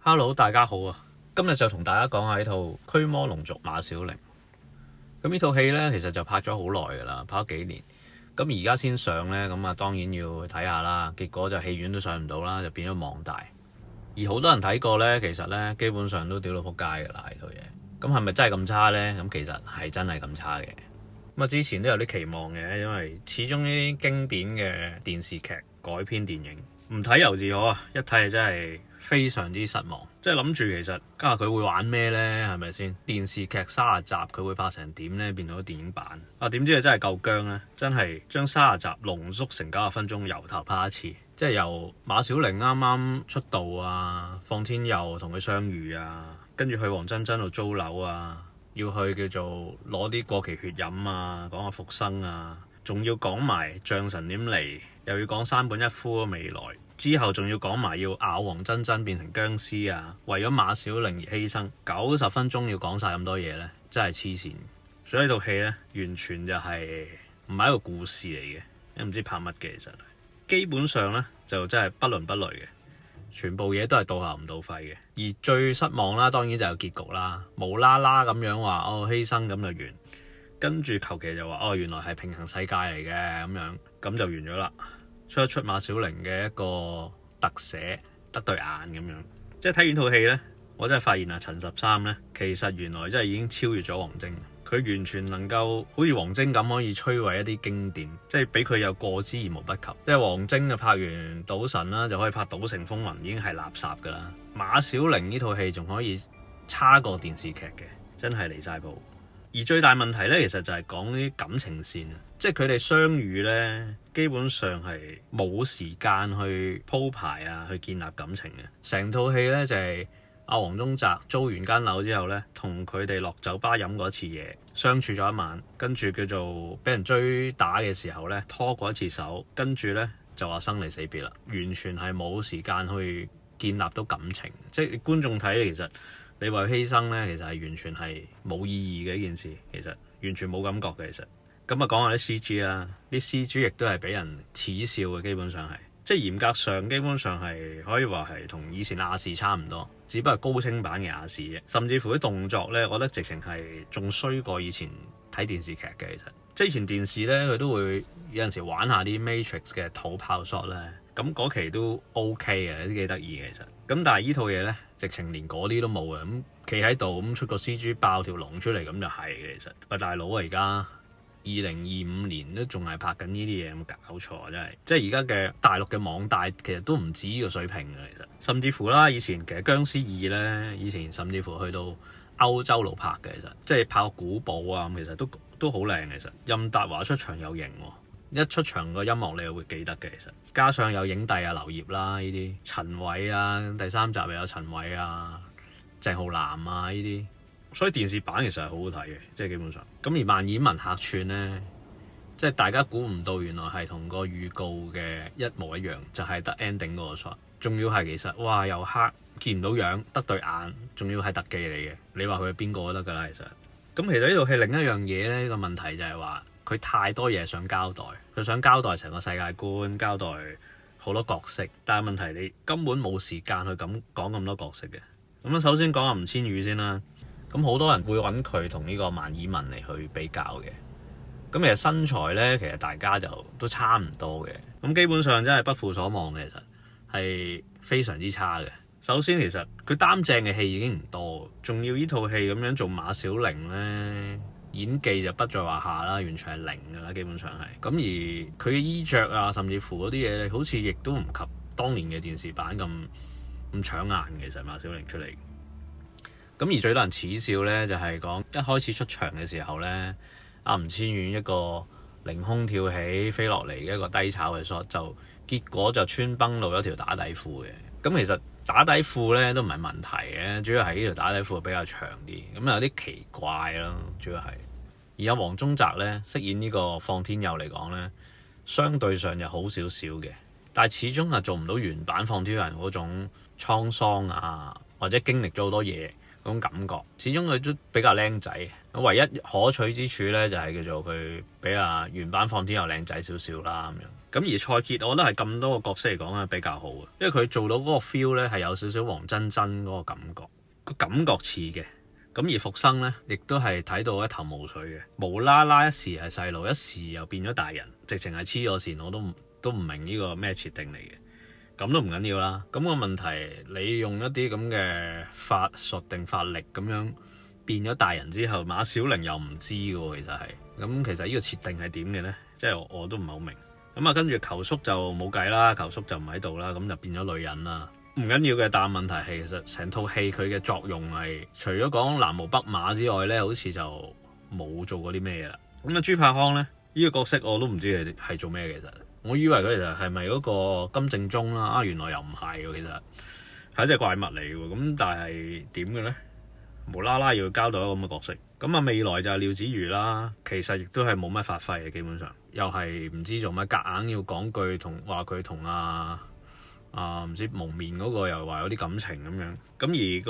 Hello，大家好啊！今日就同大家講下呢套《驅魔龍族馬小玲》。咁呢套戲呢，其實就拍咗好耐噶啦，拍咗幾年。咁而家先上呢，咁啊當然要去睇下啦。結果就戲院都上唔到啦，就變咗網大。而好多人睇過呢，其實呢基本上都屌到撲街噶啦呢套嘢。咁係咪真係咁差呢？咁其實係真係咁差嘅。咁啊之前都有啲期望嘅，因為始終呢啲經典嘅電視劇改編電影，唔睇猶自可啊！一睇就真係非常之失望。即係諗住其實家下佢會玩咩呢？係咪先？電視劇30集佢會拍成點呢？變到電影版啊？點知佢真係夠僵呢？真係將30集濃縮成90分鐘，由頭拍一次。即係由馬小玲啱啱出道啊，放天佑同佢相遇啊，跟住去黃真真度租樓啊，要去叫做攞啲過期血飲啊，講下復生啊，仲要講埋象神點嚟，又要講山本一夫嘅未來，之後仲要講埋要咬黃真真變成僵屍啊，為咗馬小玲而犧牲，90分鐘要講晒咁多嘢呢，真係黐線。所以呢套戲呢，完全就係唔係一個故事嚟嘅，都唔知拍乜嘅。其實基本上呢，就真係不倫不類嘅，全部嘢都係到喉唔到肺嘅。而最失望啦，當然就係結局啦，無啦啦咁樣話犧牲咁就完，跟住求其就話原來係平行世界嚟嘅咁樣，咁就完咗啦。出一出馬小玲嘅一個特寫，得對眼咁樣。即係睇完套戲呢，我真係發現啊，陳13呢，其實原來真係已經超越咗王晶。佢完全能夠好似王晶咁可以摧毀一啲經典，即係比佢有過之而無不及。即係王晶就拍完《賭神》啦，就可以拍《賭城風雲》，已經係垃圾㗎啦。馬小玲呢套戲仲可以差過電視劇嘅，真係離晒譜。而最大問題呢，其實就係講啲感情線，即係佢哋相遇呢，基本上係冇時間去鋪排啊，去建立感情嘅。成套戲呢，就係阿黃宗澤租完間樓之後呢，同佢哋落酒吧飲過一次嘢，相處咗一晚，跟住叫做俾人追打嘅時候呢，拖過一次手，跟住呢就話生離死別啦，完全係冇時間去建立到感情。即係觀眾睇，其實你話犧牲呢，其實係完全係冇意義嘅一件事，其實完全冇感覺嘅。其實咁啊，講下啲 CG 啦，啲 CG 亦都係俾人恥笑嘅，基本上係。即係嚴格上，基本上係可以話係同以前亞視差唔多，只不過高清版嘅亞視啫。甚至乎啲動作呢，我覺得直情係仲衰過以前睇電視劇嘅。其實即係以前電視呢，佢都會有陣時玩下啲 Matrix 嘅土炮 shot 呢，咁嗰期都 OK 嘅，都幾得意嘅其實。咁但係依套嘢呢，直情連嗰啲都冇嘅，咁企喺度咁出個 CG 爆條龍出嚟咁就係嘅。其實喂，大佬啊，而家2025年都仲係拍緊呢啲嘢，有冇搞錯啊？真係，即係而家嘅大陸嘅網大其實都唔止呢個水平嘅。其實甚至乎啦，以前其實殭屍2呢，以前甚至乎去到歐洲度拍嘅，其實即係拍個古堡啊，其實都好靚。其實任達華出場有型喎，一出場個音樂你又會記得嘅。其實加上有影帝啊、劉燁啦呢啲，陳偉啊，第3集又有陳偉啊、鄭浩南啊呢啲。所以電視版其實係好好睇嘅，即係基本上。咁而萬綺雯客串呢，即係大家估唔到，原來係同個預告嘅一模一樣，就係得 ending 嗰個 shot。仲要係其實哇又黑，見唔到樣，得對眼，仲要係特技嚟嘅。你話佢係邊個都得㗎啦，其實。咁其實呢套戲另一樣嘢呢，個問題就係話佢太多嘢想交代，佢想交代成個世界觀，交代好多角色，但係問題你根本冇時間去咁講咁多角色嘅。咁首先講下吳千語先啦。咁好多人會揾佢同呢個萬綺雯嚟去比較嘅。咁其實身材呢，其實大家就都差唔多嘅。咁基本上真係不負所望嘅，其實係非常之差嘅。首先其實佢擔正嘅戲已經唔多，仲要呢套戲咁樣做馬小玲呢，演技就不在話下啦，完全係零㗎啦，基本上係。咁而佢嘅衣着啊，甚至乎嗰啲嘢咧，好似亦都唔及當年嘅電視版咁搶眼嘅。其實馬小玲出嚟。咁而最多人恥笑呢，就係講一開始出場嘅時候呢，阿吳千語一個凌空跳起飛落嚟嘅一個低炒嘅 shot，就結果就穿崩露咗條打底褲嘅。咁其實打底褲呢都唔係問題嘅，主要係呢條打底褲比較長啲，咁有啲奇怪咯，主要係。而阿黃宗澤呢，飾演呢個放天佑嚟講呢，相對上就好少少嘅，但係始終係做唔到原版放天佑嗰種滄桑啊，或者經歷咗好多嘢嗰種感覺，始終佢都比較靚仔。唯一可取之處呢，就係叫做佢比原版放天佑靚仔少少啦咁樣。咁而蔡潔，我覺得係咁多個角色嚟講係比較好嘅，因為佢做到嗰個 feel 咧係有少少黃真真嗰個感覺，個感覺似嘅。咁而復生咧，亦都係睇到一頭霧水嘅，無啦啦一時係細路，一時又變咗大人，直情係黐咗線，我都唔明呢個咩設定嚟嘅。咁都唔緊要啦。咁個問題，你用一啲咁嘅法術定法力咁樣變咗大人之後，馬小玲又唔知嘅喎，其實係。咁其實呢個設定係點嘅咧？即係我都唔係好明。咁啊，跟住球叔就冇計啦，球叔就唔喺度啦，咁就變咗女人啦。唔緊要嘅，但係問題係其實成套戲佢嘅作用係除咗講南無北馬之外咧，好似就冇做過啲咩啦。咁啊，朱柏康咧呢個角色我都唔知係做咩嘅，其實我以為佢其實係咪嗰個金正中啦，原來又唔係喎，其實係一隻怪物嚟嘅喎。咁但係點嘅咧？無啦啦要交代一個咁嘅角色。咁啊，未來就係廖子瑜啦，其實亦都係冇乜發揮嘅，基本上又係唔知做乜，夾硬要講句同話佢同唔知蒙面嗰個又話有啲感情咁樣。咁而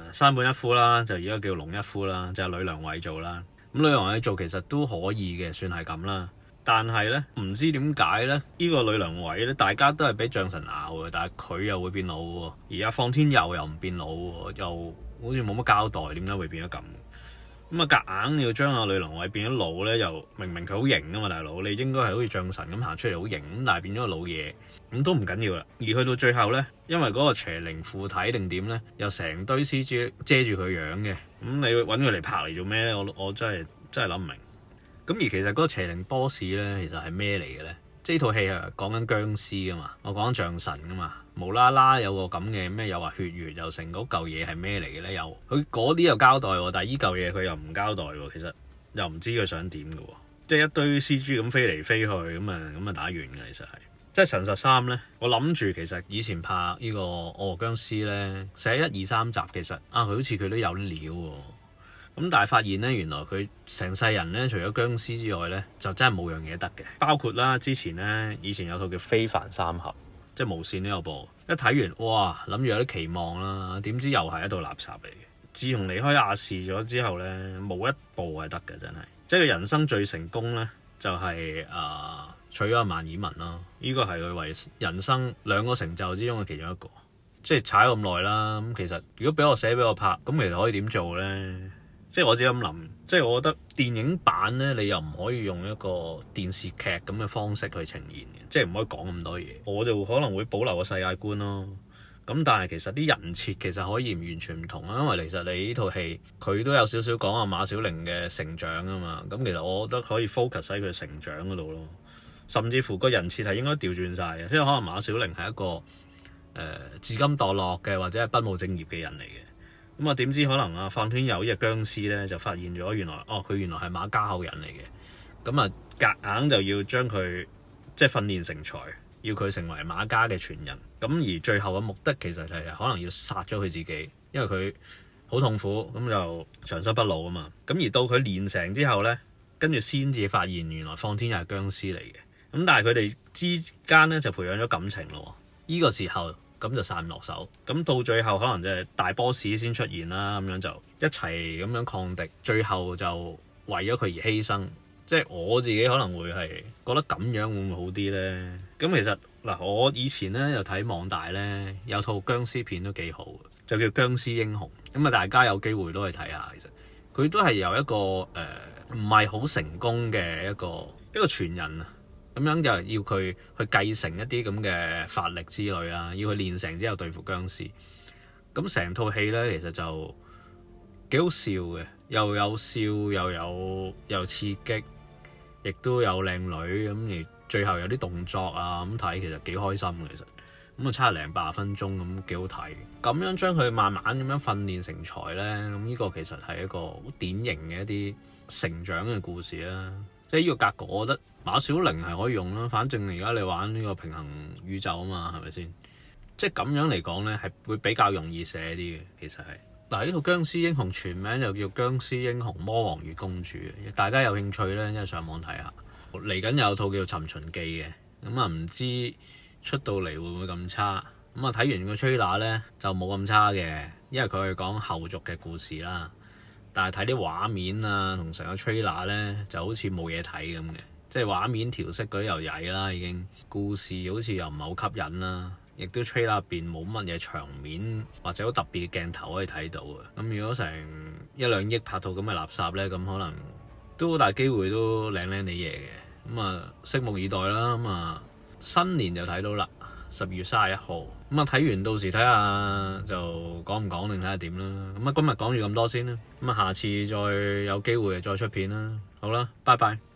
個山本一夫啦，就而家叫龍一夫啦，就係呂良偉做啦。咁呂良偉做其實都可以嘅，算係咁啦。但係咧，唔知點解咧，呢個呂良偉咧，大家都係俾將臣咬嘅，但係佢又會變老喎。而家放天佑又唔變老喎，又好似冇乜交代，點解會變咗咁？咁啊，夾硬要將阿呂良偉變咗老咧，又明明佢好型啊嘛，大佬，你應該係好似將臣咁行出嚟好型，咁但係變咗個老嘢，咁都唔緊要啦。而去到最後咧，因為嗰個邪靈附體定點咧，又成堆 CG 遮住佢樣嘅，咁你揾佢嚟拍嚟做咩咧？我真係諗唔明。咁而其實嗰個邪靈 boss 咧，其實係咩嚟嘅咧？即係呢套戲係講緊僵屍噶嘛，我講緊將神噶嘛，無啦啦有個咁嘅咩，又話血月又成嗰嚿嘢係咩嚟嘅咧？又佢嗰啲又交代喎，但係依嚿嘢佢又唔交代喎，其實又唔知佢想點嘅喎，即係一堆 CG 咁飛嚟飛去咁啊打完嘅，其實係即係陳十三咧。我諗住其實以前拍呢個我和僵屍咧，寫1、2、3集其實佢好似佢都有料喎。咁但係發現咧，原來佢成世人咧，除咗僵屍之外咧，就真係冇樣嘢得嘅。包括啦，之前咧，以前有套叫《非凡三俠》，即係無線都有播。一睇完，哇，諗住有啲期望啦，點知又係一道垃圾嚟嘅。自從離開亞視咗之後咧，冇一部係得嘅，真係。即係佢人生最成功咧，就係娶咗阿萬綺雯啦。呢個係佢為人生2個成就之中嘅其中一個。即係踩咁耐啦，咁其實如果俾我寫俾我拍，咁其實可以點做咧？即係我自己咁諗，即係我覺得電影版咧，你又唔可以用一個電視劇咁嘅方式去呈現嘅，即係唔可以講咁多嘢。我就可能會保留個世界觀咯。咁但係其實啲人設其實可以完全唔同啊，因為其實你呢套戲佢都有少少講阿馬小玲嘅成長啊嘛。咁其實我覺得可以 focus 喺佢成長嗰度咯，甚至乎個人設係應該調轉晒嘅，即係可能馬小玲係一個自甘墮落嘅或者係不務正業嘅人嚟嘅。咁啊，點知可能放天佑呢隻僵屍咧，就發現咗原來佢原來係馬家後人嚟嘅。咁啊，夾硬就要將佢即係訓練成才，要佢成為馬家嘅傳人。咁而最後嘅目的其實係可能要殺咗佢自己，因為佢好痛苦，咁就長生不老啊嘛。咁而到佢練成之後咧，跟住先至發現原來放天佑係僵屍嚟嘅。咁但係佢哋之間咧就培養咗感情咯。呢個時候。咁就散唔落手，咁到最後可能就係大 boss 先出現啦，咁樣就一齊咁樣抗敵，最後就為咗佢而犧牲。即係我自己可能會係覺得咁樣會唔會好啲呢？咁其實嗱，我以前呢又睇網大呢，有套僵屍片都幾好，就叫《僵屍英雄》。咁啊，大家有機會都去睇下。其實佢都係由一個唔係好成功嘅一個傳人啊。咁樣就要佢去繼承一啲咁嘅法力之類啦，要佢練成之後對付僵屍。咁成套戲咧，其實就幾好笑嘅，又有笑又刺激，亦都有靚女咁，而最後有啲動作啊咁睇，其實幾開心嘅。其實咁啊，差零80分鐘咁幾好睇。咁樣將佢慢慢咁樣訓練成才咧，咁呢個其實係一個好典型嘅一啲成長嘅故事啦。即係呢個格局，我覺得馬小玲係可以用啦。反正而家你玩呢個平衡宇宙啊嘛，係咪先？即係咁樣嚟講咧，係會比較容易寫啲嘅。其實係嗱，呢套《僵屍英雄》全名就叫《僵屍英雄魔王與公主》。大家有興趣咧，一係上網睇下。嚟緊有套叫《尋秦記》嘅，咁啊唔知出到嚟會唔會咁差？咁啊睇完個 trailer 咧就冇咁差嘅，因為佢係講後續嘅故事啦。但係睇啲畫面啊，同成個 trailer 咧就好似冇嘢睇咁嘅，即係畫面調色嗰啲又曳啦，已經故事好似又唔係好吸引啦，亦都 trailer 入邊冇乜嘢場面或者好特別嘅鏡頭可以睇到嘅。咁如果成1-2億拍套咁嘅垃圾呢，咁可能都好大機會都靚靚哋嘢嘅。咁啊，拭目以待啦。咁啊，新年就睇到啦，12月31號。咁啊，睇完到時睇下就講唔講定睇下點啦。咁啊，今日講住咁多先啦。咁啊，下次再有機會再出片啦。好啦，拜拜。